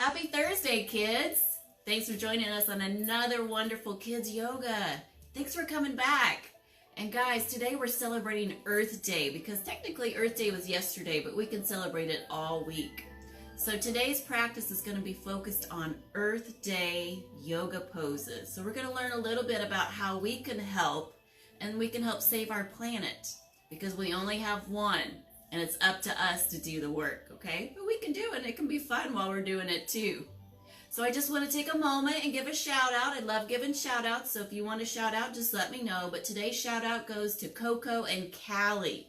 Happy Thursday, kids. Thanks for joining us on another wonderful kids yoga. Thanks for coming back. And guys, today we're celebrating Earth Day because technically Earth Day was yesterday, but we can celebrate it all week. So today's practice is going to be focused on Earth Day yoga poses. So we're going to learn a little bit about how we can help, and we can help save our planet because we only have one. And it's up to us to do the work, okay? But we can do it, and it can be fun while we're doing it too. So I just want to take a moment and give a shout out. I love giving shout outs, so if you want to shout out, just let me know. But today's shout out goes to Coco and Callie.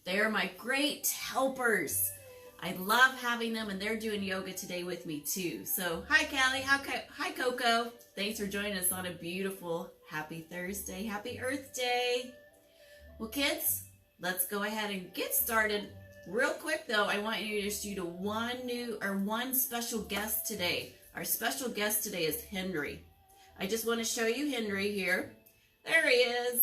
They are my great helpers. I love having them, and they're doing yoga today with me too. So hi Callie, hi Coco. Thanks for joining us on a beautiful happy Thursday, happy Earth Day. Well kids, let's go ahead and get started. Real quick though, I want you to introduce you to one special guest today. Our special guest today is Henry. I just want to show you Henry here. There he is.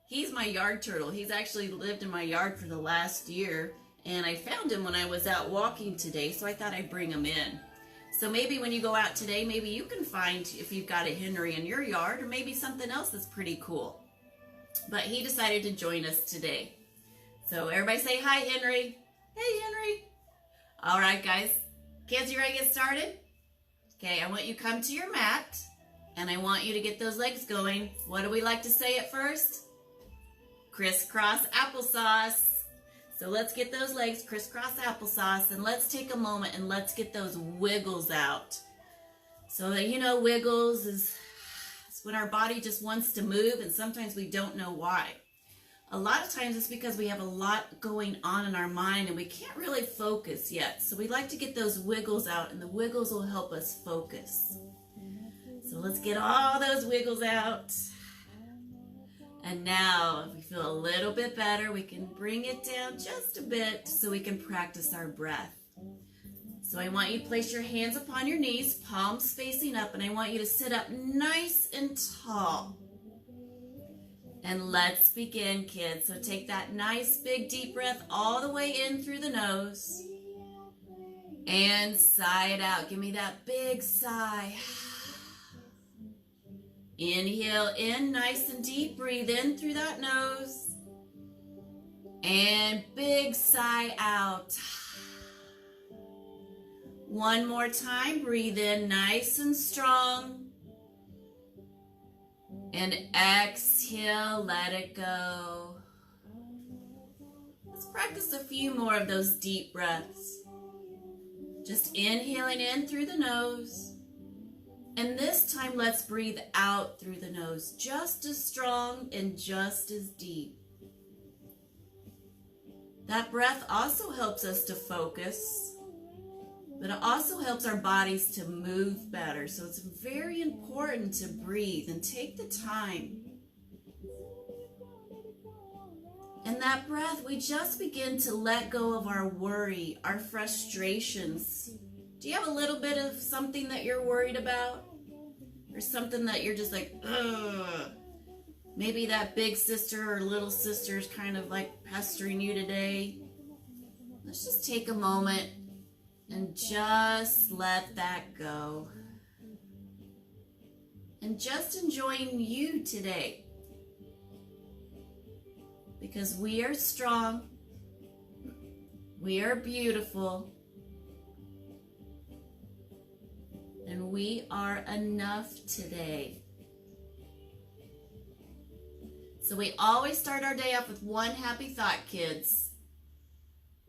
He's my yard turtle. He's actually lived in my yard for the last year, and I found him when I was out walking today, so I thought I'd bring him in. So maybe when you go out today, maybe you can find if you've got a Henry in your yard, or maybe something else that's pretty cool. But he decided to join us today. So everybody say hi, Henry. Hey, Henry. All right, guys. Kids, you ready to get started? Okay, I want you to come to your mat, and I want you to get those legs going. What do we like to say at first? Crisscross applesauce. So let's get those legs crisscross applesauce, and let's take a moment and let's get those wiggles out. So that you know, wiggles is when our body just wants to move, and sometimes we don't know why. A lot of times it's because we have a lot going on in our mind and we can't really focus yet. So we like to get those wiggles out, and the wiggles will help us focus. So let's get all those wiggles out. And now, if we feel a little bit better, we can bring it down just a bit so we can practice our breath. So I want you to place your hands upon your knees, palms facing up, and I want you to sit up nice and tall. And let's begin, kids. So take that nice big deep breath all the way in through the nose. And sigh it out. Give me that big sigh. Inhale in nice and deep. Breathe in through that nose. And big sigh out. One more time. Breathe in nice and strong. And exhale, let it go. Let's practice a few more of those deep breaths. Just inhaling in through the nose. And this time, let's breathe out through the nose, just as strong and just as deep. That breath also helps us to focus, but it also helps our bodies to move better. So it's very important to breathe and take the time. And that breath, we just begin to let go of our worry, our frustrations. Do you have a little bit of something that you're worried about? Or something that you're just like, ugh. Maybe that big sister or little sister is kind of like pestering you today. Let's just take a moment and just let that go. And just enjoying you today. Because we are strong. We are beautiful. And we are enough today. So we always start our day off with one happy thought, kids.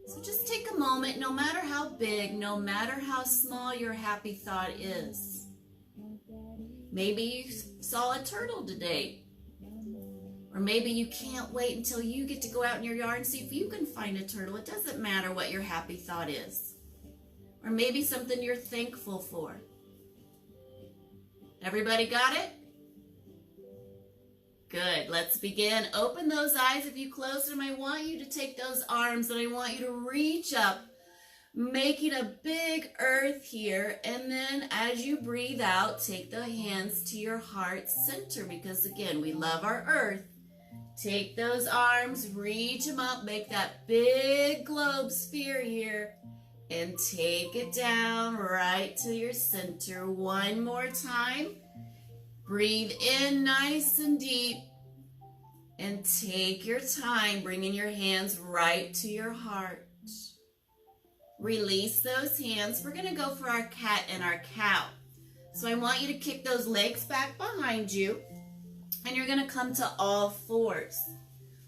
So just take a moment, no matter how big, no matter how small your happy thought is. Maybe you saw a turtle today. Or maybe you can't wait until you get to go out in your yard and see if you can find a turtle. It doesn't matter what your happy thought is. Or maybe something you're thankful for. Everybody got it? Good, let's begin. Open those eyes. If you close them, I want you to take those arms and I want you to reach up, making a big earth here. And then as you breathe out, take the hands to your heart center because again, we love our earth. Take those arms, reach them up, make that big globe sphere here. And take it down right to your center. One more time. Breathe in nice and deep. And take your time, bringing your hands right to your heart. Release those hands. We're going to go for our cat and our cow. So I want you to kick those legs back behind you. And you're going to come to all fours.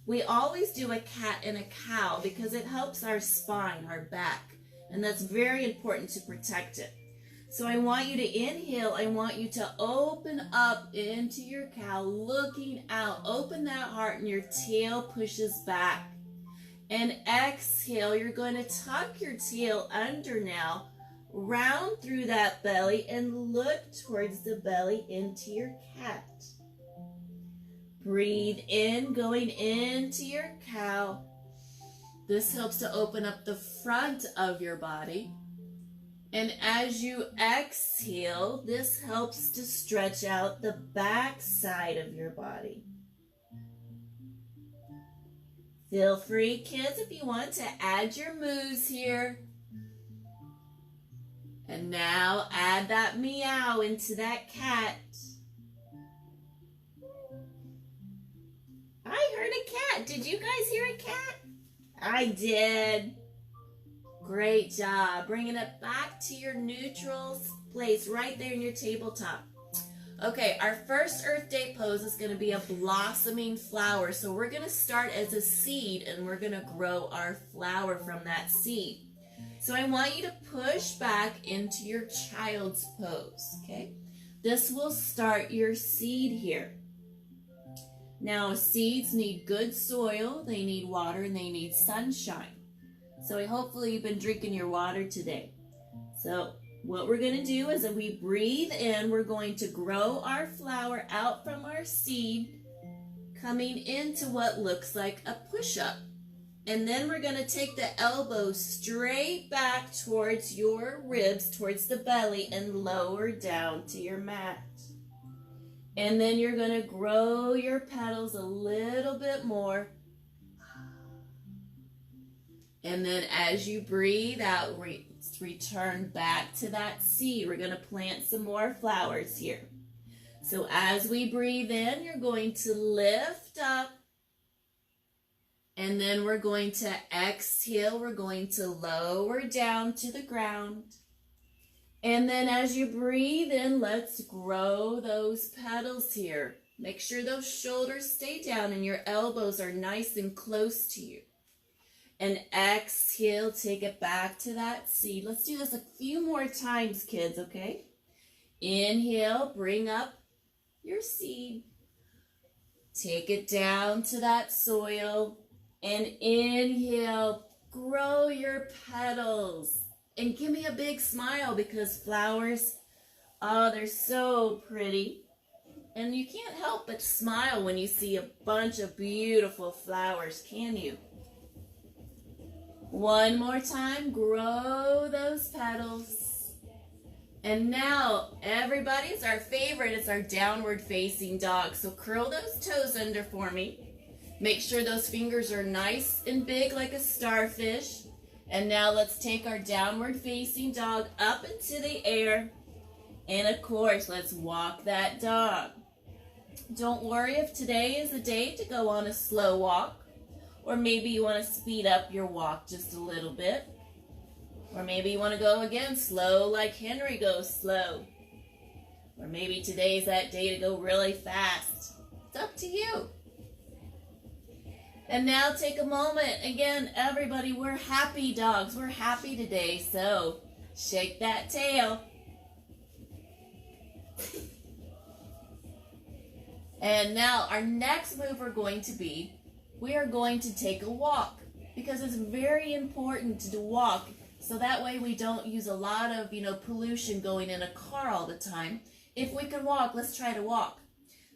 We always do a cat and a cow because it helps our spine, our back. And that's very important to protect it. So I want you to inhale. I want you to open up into your cow, looking out. Open that heart and your tail pushes back. And exhale. You're going to tuck your tail under now. Round through that belly and look towards the belly into your cat. Breathe in, going into your cow. This helps to open up the front of your body. And as you exhale, this helps to stretch out the back side of your body. Feel free, kids, if you want to add your moves here. And now add that meow into that cat. I heard a cat. Did you guys hear a cat? I did. Great job. Bringing it back to your neutral place right there in your tabletop. Okay, our first Earth Day pose is going to be a blossoming flower. So we're going to start as a seed and we're going to grow our flower from that seed. So I want you to push back into your child's pose, okay? This will start your seed here. Now, seeds need good soil, they need water, and they need sunshine. So hopefully you've been drinking your water today. So what we're going to do is, if we breathe in, we're going to grow our flower out from our seed, coming into what looks like a push-up. And then we're going to take the elbows straight back towards your ribs, towards the belly, and lower down to your mat. And then you're going to grow your petals a little bit more. And then as you breathe out, return back to that seed. We're going to plant some more flowers here. So as we breathe in, you're going to lift up. And then we're going to exhale. We're going to lower down to the ground. And then as you breathe in, let's grow those petals here. Make sure those shoulders stay down and your elbows are nice and close to you. And exhale, take it back to that seed. Let's do this a few more times, kids, okay? Inhale, bring up your seed. Take it down to that soil. And inhale, grow your petals. And give me a big smile, because flowers, oh, they're so pretty. And you can't help but smile when you see a bunch of beautiful flowers, can you? One more time, grow those petals. And now, everybody, it's our favorite. It's our downward facing dog. So curl those toes under for me. Make sure those fingers are nice and big like a starfish. And now let's take our downward facing dog up into the air. And of course, let's walk that dog. Don't worry if today is the day to go on a slow walk. Or maybe you want to speed up your walk just a little bit. Or maybe you want to go again slow like Henry goes slow. Or maybe today's that day to go really fast. It's up to you. And now take a moment. Again, everybody, we're happy dogs. We're happy today. So shake that tail. And now our next move we're going to be, we are going to take a walk, because it's very important to walk. So that way we don't use a lot of, pollution going in a car all the time. If we can walk, let's try to walk.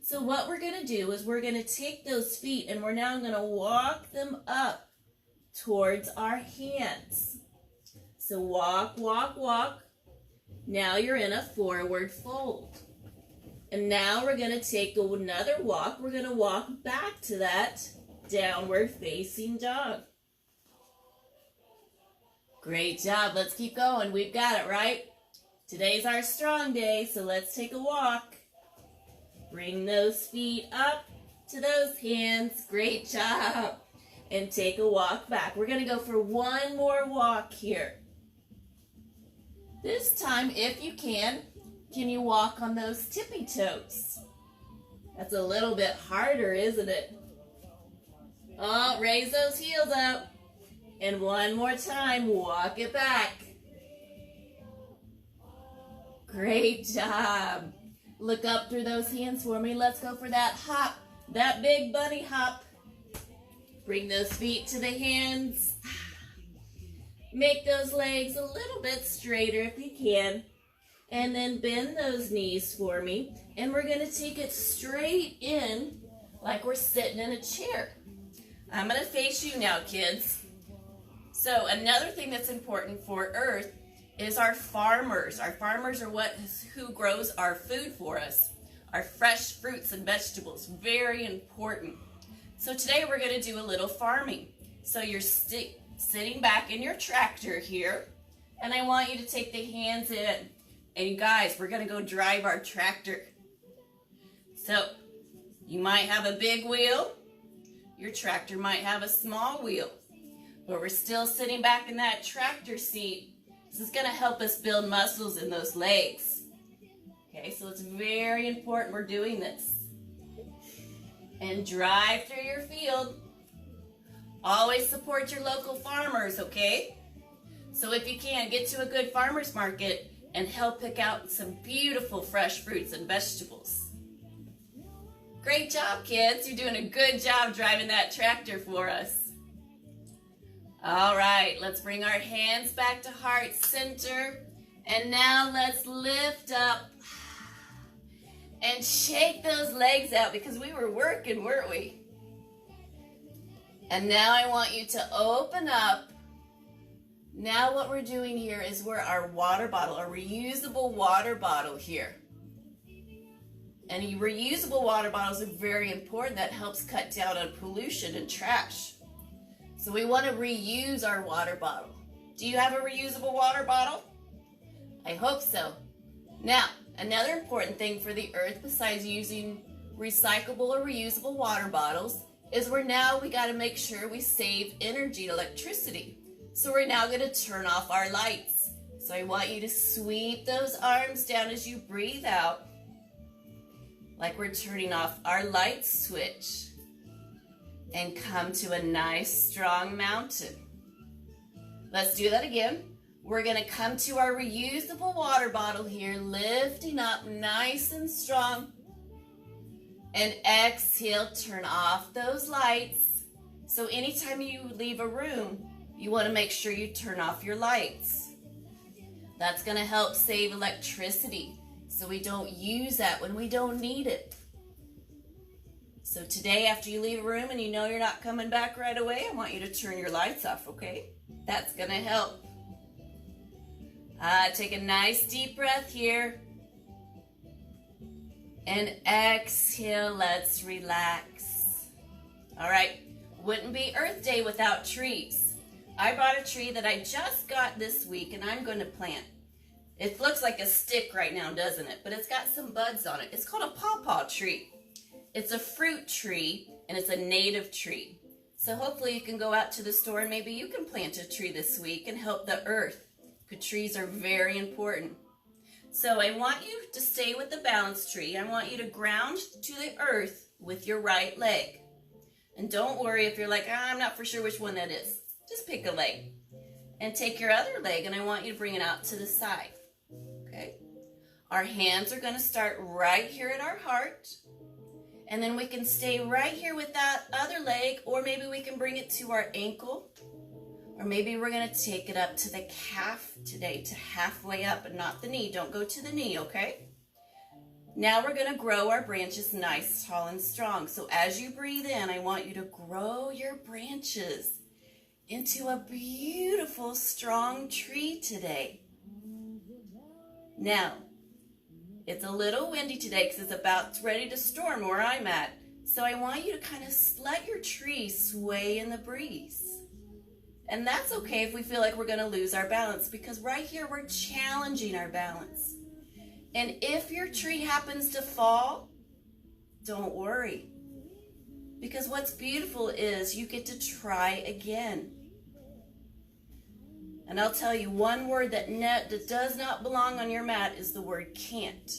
So what we're going to do is we're going to take those feet and we're now going to walk them up towards our hands. So walk, walk, walk. Now you're in a forward fold. And now we're going to take another walk. We're going to walk back to that downward facing dog. Great job. Let's keep going. We've got it, right? Today's our strong day, so let's take a walk. Bring those feet up to those hands. Great job. And take a walk back. We're going to go for one more walk here. This time, if you can you walk on those tippy toes? That's a little bit harder, isn't it? Oh, raise those heels up. And one more time, walk it back. Great job. Look up through those hands for me. Let's go for that hop, that big bunny hop. Bring those feet to the hands. Make those legs a little bit straighter if you can. And then bend those knees for me. And we're going to take it straight in like we're sitting in a chair. I'm going to face you now, kids. So another thing that's important for Earth is our farmers. Our farmers are who grows our food for us. Our fresh fruits and vegetables, very important. So today we're going to do a little farming. So you're sitting back in your tractor here, and I want you to take the hands in. And you guys, we're going to go drive our tractor. So you might have a big wheel. Your tractor might have a small wheel. But we're still sitting back in that tractor seat. This is going to help us build muscles in those legs. Okay, so it's very important we're doing this. And drive through your field. Always support your local farmers, okay? So if you can, get to a good farmer's market and help pick out some beautiful fresh fruits and vegetables. Great job, kids. You're doing a good job driving that tractor for us. All right, let's bring our hands back to heart center. And now let's lift up and shake those legs out because we were working, weren't we? And now I want you to open up. Now what we're doing here is we're our water bottle, a reusable water bottle here. And reusable water bottles are very important. That helps cut down on pollution and trash. So we want to reuse our water bottle. Do you have a reusable water bottle? I hope so. Now, another important thing for the Earth besides using recyclable or reusable water bottles is we got to make sure we save energy, electricity. So we're now going to turn off our lights. So I want you to sweep those arms down as you breathe out, like we're turning off our light switch, and come to a nice strong mountain. Let's do that again. We're going to come to our reusable water bottle here, lifting up nice and strong. And exhale, turn off those lights. So anytime you leave a room, you want to make sure you turn off your lights. That's going to help save electricity so we don't use that when we don't need it. So today, after you leave a room and you know you're not coming back right away, I want you to turn your lights off, okay? That's going to help. Take a nice deep breath here. And exhale, let's relax. All right, wouldn't be Earth Day without trees. I bought a tree that I just got this week and I'm going to plant. It looks like a stick right now, doesn't it? But it's got some buds on it. It's called a pawpaw tree. It's a fruit tree and it's a native tree. So hopefully you can go out to the store and maybe you can plant a tree this week and help the earth. Because trees are very important. So I want you to stay with the balance tree. I want you to ground to the earth with your right leg. And don't worry if you're like, I'm not for sure which one that is. Just pick a leg. And take your other leg and I want you to bring it out to the side. Okay? Our hands are going to start right here at our heart. And then we can stay right here with that other leg, or maybe we can bring it to our ankle. Or maybe we're going to take it up to the calf today, to halfway up and not the knee. Don't go to the knee, okay? Now we're going to grow our branches nice, tall, and strong. So as you breathe in, I want you to grow your branches into a beautiful, strong tree today. Now, it's a little windy today because it's about ready to storm where I'm at. So I want you to kind of let your tree sway in the breeze. And that's okay if we feel like we're going to lose our balance, because right here we're challenging our balance. And if your tree happens to fall, don't worry. Because what's beautiful is you get to try again. And I'll tell you, one word that does not belong on your mat is the word can't.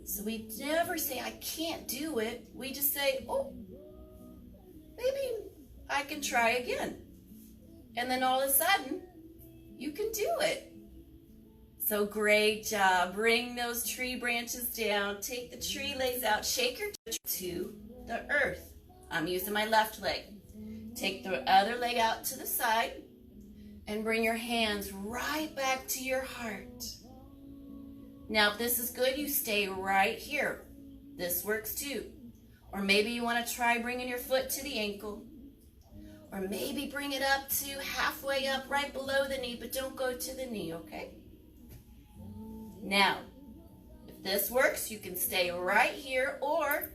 So we never say, I can't do it. We just say, oh, maybe I can try again. And then all of a sudden, you can do it. So great job. Bring those tree branches down. Take the tree legs out. Shake your to the earth. I'm using my left leg. Take the other leg out to the side and bring your hands right back to your heart. Now, if this is good, you stay right here. This works too. Or maybe you want to try bringing your foot to the ankle. Or maybe bring it up to halfway up, right below the knee, but don't go to the knee, okay? Now, if this works, you can stay right here, or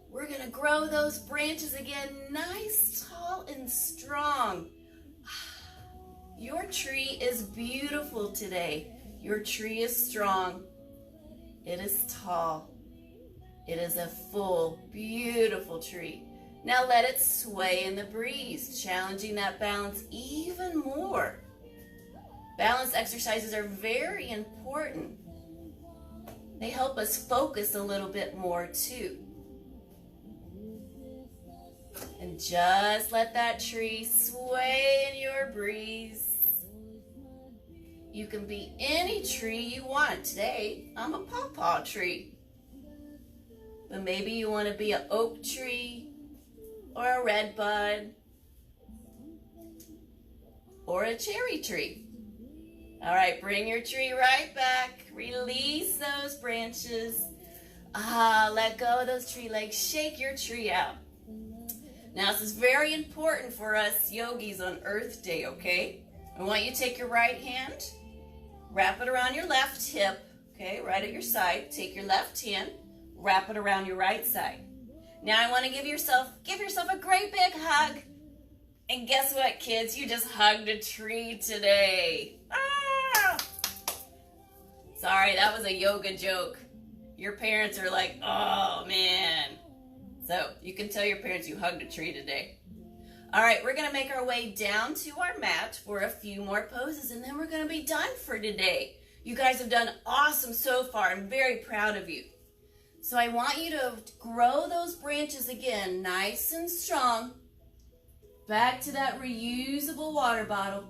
we're going to grow those branches again, nice, tall, and strong. Your tree is beautiful today. Your tree is strong. It is tall. It is a full, beautiful tree. Now let it sway in the breeze, challenging that balance even more. Balance exercises are very important. They help us focus a little bit more too. And just let that tree sway in your breeze. You can be any tree you want. Today, I'm a pawpaw tree. But maybe you want to be an oak tree, or a redbud, or a cherry tree. All right, bring your tree right back. Release those branches. Let go of those tree legs. Shake your tree out. Now, this is very important for us yogis on Earth Day, okay? I want you to take your right hand, wrap it around your left hip, okay, right at your side. Take your left hand, wrap it around your right side. Now I want to give yourself a great big hug. And guess what, kids? You just hugged a tree today. Ah! Sorry, that was a yoga joke. Your parents are like, oh man. So you can tell your parents you hugged a tree today. All right, we're going to make our way down to our mat for a few more poses, and then we're going to be done for today. You guys have done awesome so far. I'm very proud of you. So I want you to grow those branches again, nice and strong, back to that reusable water bottle.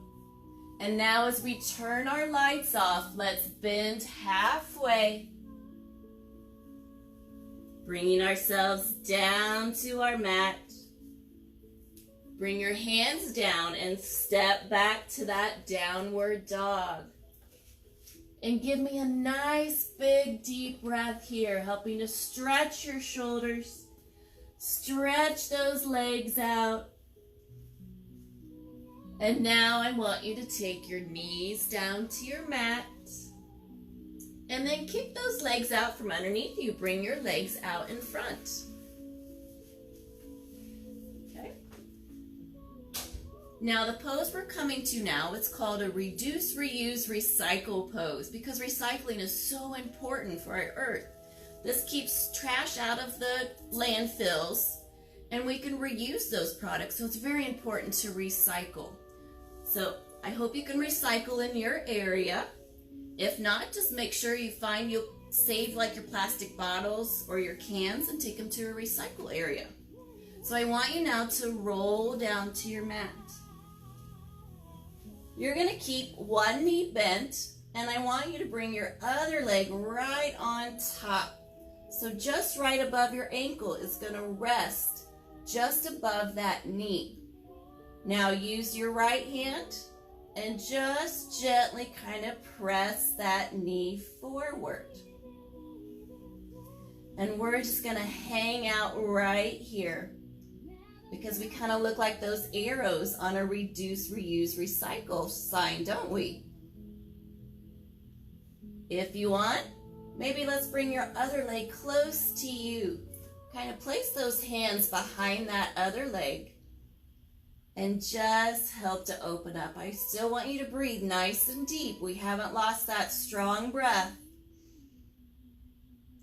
And now as we turn our lights off, let's bend halfway, bringing ourselves down to our mat. Bring your hands down and step back to that downward dog. And give me a nice, big, deep breath here, helping to stretch your shoulders. Stretch those legs out. And now I want you to take your knees down to your mat. And then kick those legs out from underneath you. Bring your legs out in front. Now the pose we're coming to now, it's called a reduce, reuse, recycle pose, because recycling is so important for our earth. This keeps trash out of the landfills and we can reuse those products, so it's very important to recycle. So I hope you can recycle in your area. If not, just make sure you'll save like your plastic bottles or your cans and take them to a recycle area. So I want you now to roll down to your mat. You're going to keep one knee bent, and I want you to bring your other leg right on top. So just right above your ankle is going to rest just above that knee. Now use your right hand and just gently kind of press that knee forward. And we're just going to hang out right here, because we kind of look like those arrows on a reduce, reuse, recycle sign, don't we? If you want, maybe let's bring your other leg close to you. Kind of place those hands behind that other leg and just help to open up. I still want you to breathe nice and deep. We haven't lost that strong breath.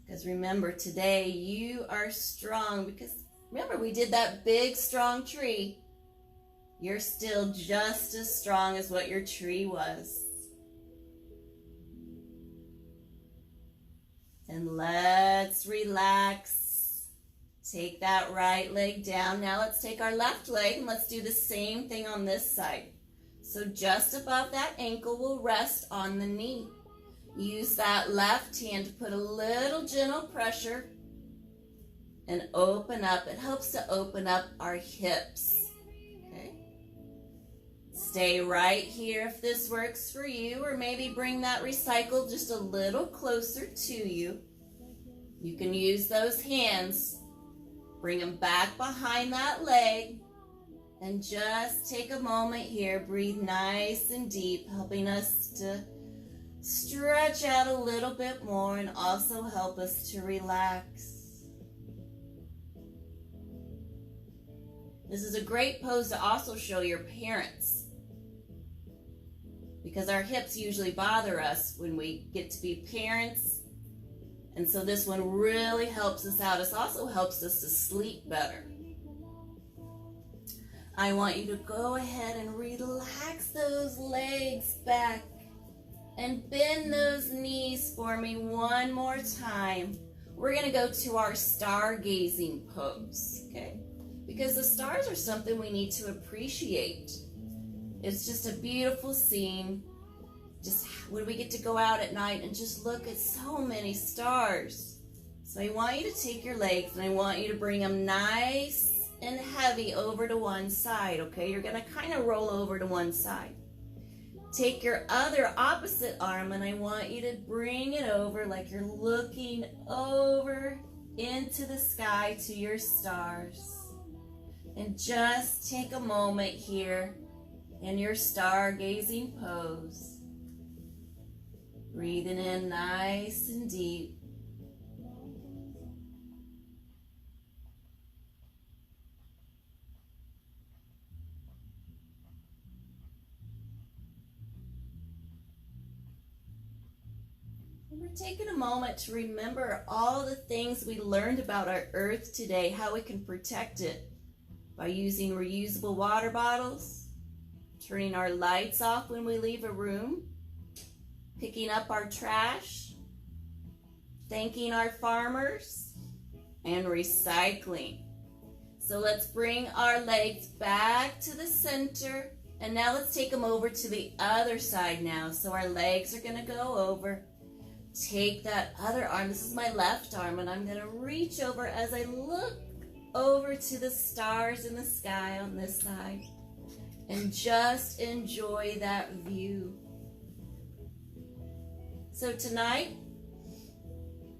Because remember, today you are strong. Because remember, we did that big, strong tree. You're still just as strong as what your tree was. And let's relax. Take that right leg down. Now let's take our left leg and let's do the same thing on this side. So just above that ankle, we'll rest on the knee. Use that left hand to put a little gentle pressure and open up. It helps to open up our hips. Okay? Stay right here if this works for you, or maybe bring that recycle just a little closer to you. You can use those hands. Bring them back behind that leg and just take a moment here. Breathe nice and deep, helping us to stretch out a little bit more and also help us to relax. This is a great pose to also show your parents, because our hips usually bother us when we get to be parents. And so this one really helps us out. It also helps us to sleep better. I want you to go ahead and relax those legs back and bend those knees for me one more time. We're going to go to our stargazing pose, okay? Because the stars are something we need to appreciate. It's just a beautiful scene. Just when we get to go out at night and just look at so many stars. So I want you to take your legs and I want you to bring them nice and heavy over to one side, okay? You're going to kind of roll over to one side. Take your other opposite arm and I want you to bring it over like you're looking over into the sky to your stars. And just take a moment here in your stargazing pose. Breathing in nice and deep. And we're taking a moment to remember all the things we learned about our Earth today, how we can protect it by using reusable water bottles, turning our lights off when we leave a room, picking up our trash, thanking our farmers, and recycling. So let's bring our legs back to the center, and now let's take them over to the other side now. So our legs are going to go over. Take that other arm, this is my left arm, and I'm going to reach over as I look over to the stars in the sky on this side, and just enjoy that view. So tonight,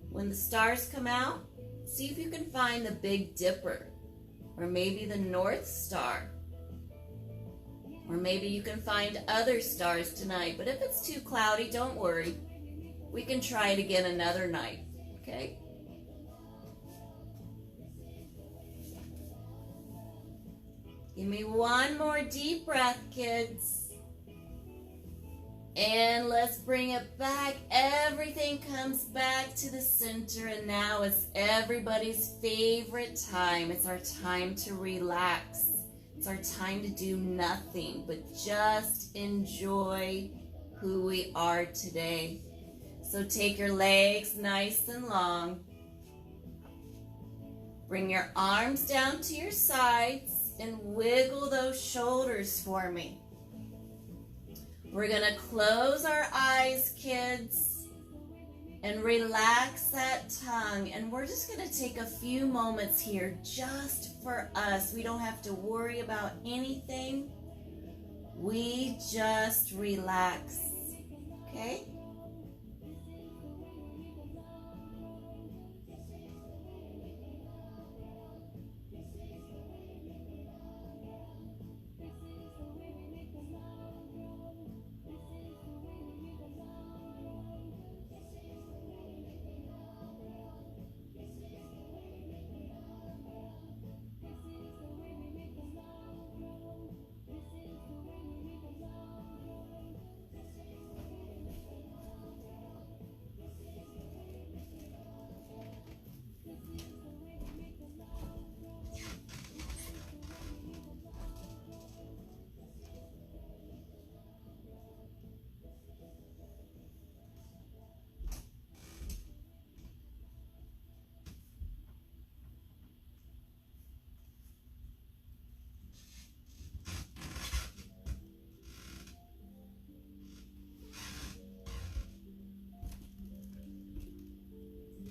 when the stars come out, see if you can find the Big Dipper, or maybe the North Star, or maybe you can find other stars tonight. But if it's too cloudy, don't worry. We can try it again another night, okay? Give me one more deep breath, kids. And let's bring it back. Everything comes back to the center, and now it's everybody's favorite time. It's our time to relax. It's our time to do nothing but just enjoy who we are today. So take your legs nice and long. Bring your arms down to your sides and wiggle those shoulders for me. We're going to close our eyes, kids, and relax that tongue. And we're just going to take a few moments here just for us. We don't have to worry about anything. We just relax, okay?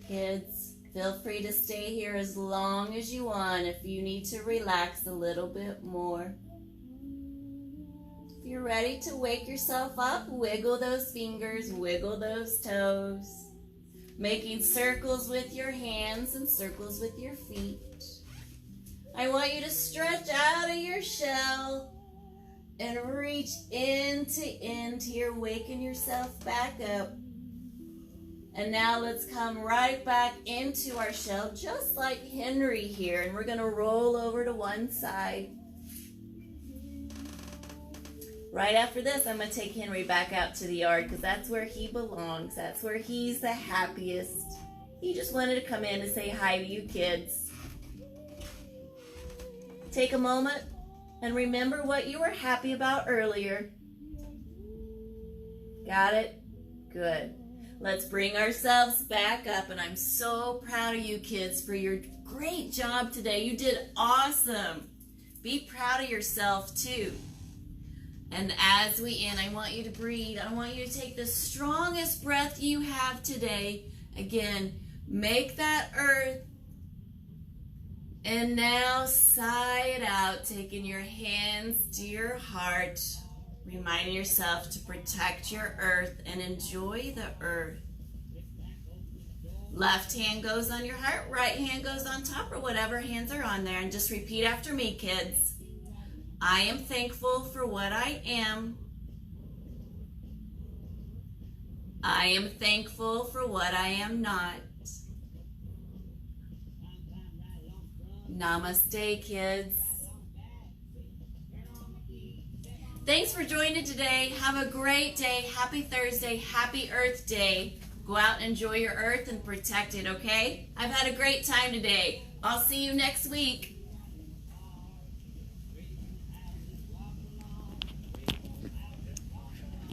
Kids, feel free to stay here as long as you want if you need to relax a little bit more. If you're ready to wake yourself up, wiggle those fingers, wiggle those toes, making circles with your hands and circles with your feet. I want you to stretch out of your shell and reach end to end here, waking yourself back up. And now let's come right back into our shell, just like Henry here. And we're going to roll over to one side. Right after this, I'm going to take Henry back out to the yard because that's where he belongs. That's where he's the happiest. He just wanted to come in and say hi to you kids. Take a moment and remember what you were happy about earlier. Got it? Good. Let's bring ourselves back up, and I'm so proud of you kids for your great job today. You did awesome. Be proud of yourself too. And as we end, I want you to breathe. I want you to take the strongest breath you have today. Again, make that earth. And now sigh it out, taking your hands to your heart. Reminding yourself to protect your earth and enjoy the earth. Left hand goes on your heart, right hand goes on top, or whatever hands are on there. And just repeat after me, kids. I am thankful for what I am. I am thankful for what I am not. Namaste, kids. Thanks for joining today. Have a great day. Happy Thursday. Happy Earth Day. Go out and enjoy your earth and protect it, okay? I've had a great time today. I'll see you next week.